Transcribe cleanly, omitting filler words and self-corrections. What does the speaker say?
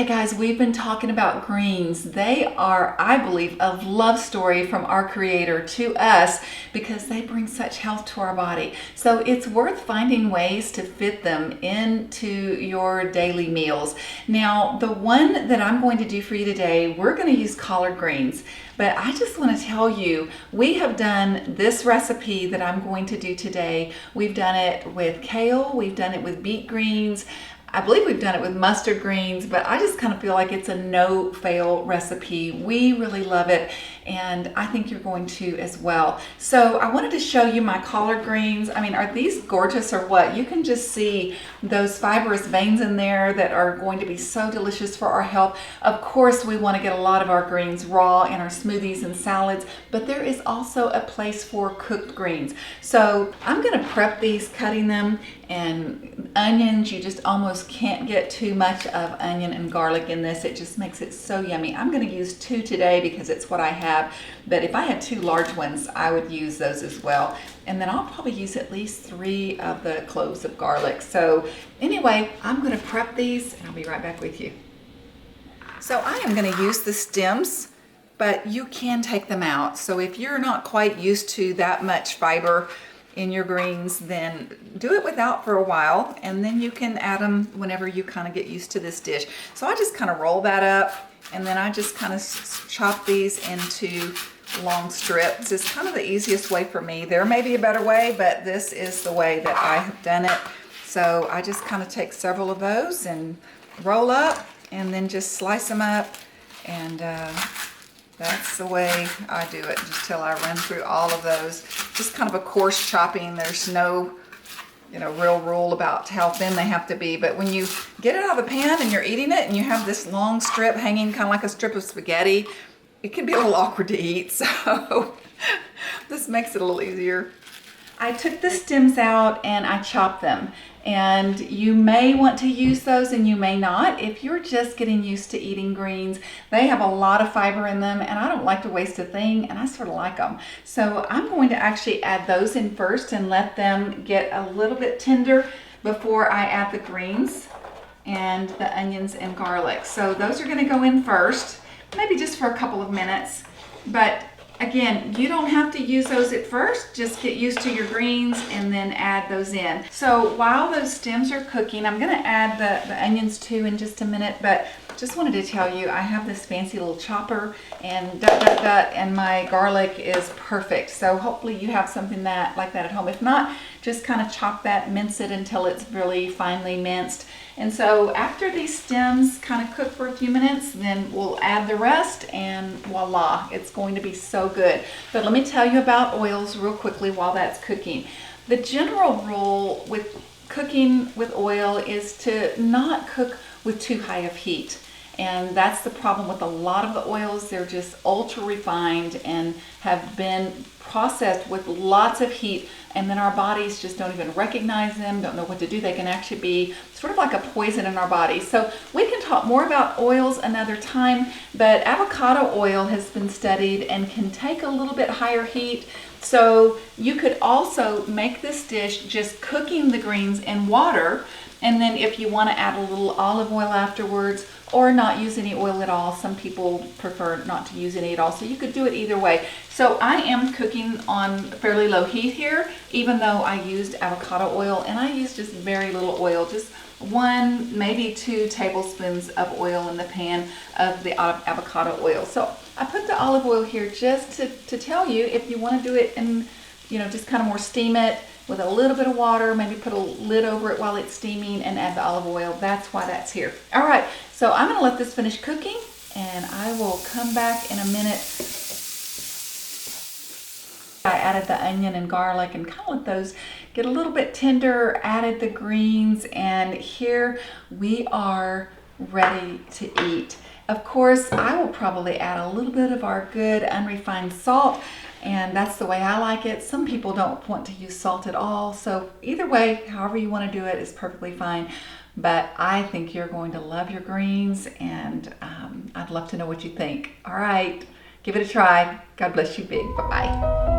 Hey guys, we've been talking about greens. They are, I believe, a love story from our Creator to us because they bring such health to our body. So it's worth finding ways to fit them into your daily meals. Now, the one that I'm going to do for you today, we're going to use collard greens. But I just want to tell you, we have done this recipe that I'm going to do today. We've done it with kale, we've done it with beet greens. I believe we've done it with mustard greens, but I just kind of feel like it's a no-fail recipe. We really love it, and I think you're going to as well. So I wanted to show you my collard greens. I mean, are these gorgeous or what? You can just see those fibrous veins in there that are going to be so delicious for our health. Of course, we want to get a lot of our greens raw in our smoothies and salads, but there is also a place for cooked greens. So I'm going to prep these, cutting them, and onions, you just almost can't get too much of onion and garlic in this. It just makes it so yummy. I'm going to use 2 today because it's what I have, but if I had 2 large ones, I would use those as well. And then I'll probably use at least 3 of the cloves of garlic. So anyway, I'm going to prep these and I'll be right back with you. So I am going to use the stems, but you can take them out. So if you're not quite used to that much fiber in your greens, then do it without for a while, and then you can add them whenever you kind of get used to this dish. So I just kind of roll that up, and then I just kind of chop these into long strips. It's kind of the easiest way for me. There may be a better way, but this is the way that I have done it. So I just kind of take several of those and roll up, and then just slice them up, and that's the way I do it, just till I run through all of those. Just kind of a coarse chopping. There's no, real rule about how thin they have to be. But when you get it out of the pan and you're eating it and you have this long strip hanging kind of like a strip of spaghetti, it can be a little awkward to eat. So this makes it a little easier. I took the stems out and I chopped them. And you may want to use those and you may not. If you're just getting used to eating greens, they have a lot of fiber in them, and I don't like to waste a thing, and I sort of like them. So I'm going to actually add those in first and let them get a little bit tender before I add the greens and the onions and garlic. So those are going to go in first, maybe just for a couple of minutes. But again, you don't have to use those at first. Just get used to your greens and then add those in. So while those stems are cooking, I'm going to add the onions too in just a minute, but just wanted to tell you I have this fancy little chopper, and and my garlic is perfect. So hopefully you have something like that at home. If not, just kind of chop that, mince it until it's really finely minced. And so after these stems kind of cook for a few minutes, then we'll add the rest, and voila, it's going to be so good. But let me tell you about oils real quickly while that's cooking. The general rule with cooking with oil is to not cook with too high of heat. And that's the problem with a lot of the oils. They're just ultra refined and have been processed with lots of heat, and then our bodies just don't even recognize them, don't know what to do. They can actually be sort of like a poison in our bodies. So we can talk more about oils another time, but avocado oil has been studied and can take a little bit higher heat. So you could also make this dish just cooking the greens in water, and then if you want to add a little olive oil afterwards, or not use any oil at all. Some people prefer not to use any at all, so you could do it either way. So I am cooking on fairly low heat here, even though I used avocado oil, and I used just very little oil, just 1, maybe 2 tablespoons of oil in the pan of the avocado oil. So I put the olive oil here just to tell you, if you want to do it and just kind of more steam it with a little bit of water, maybe put a lid over it while it's steaming and add the olive oil. That's why that's here. All right, so I'm going to let this finish cooking, and I will come back in a minute. I added the onion and garlic and kind of let those get a little bit tender, added the greens, and here we are ready to eat. Of course, I will probably add a little bit of our good unrefined salt, and that's the way I like it. Some people don't want to use salt at all, so either way, however you want to do it is perfectly fine. But I think you're going to love your greens, and I'd love to know what you think. All right, give it a try. God bless you big. Bye-bye.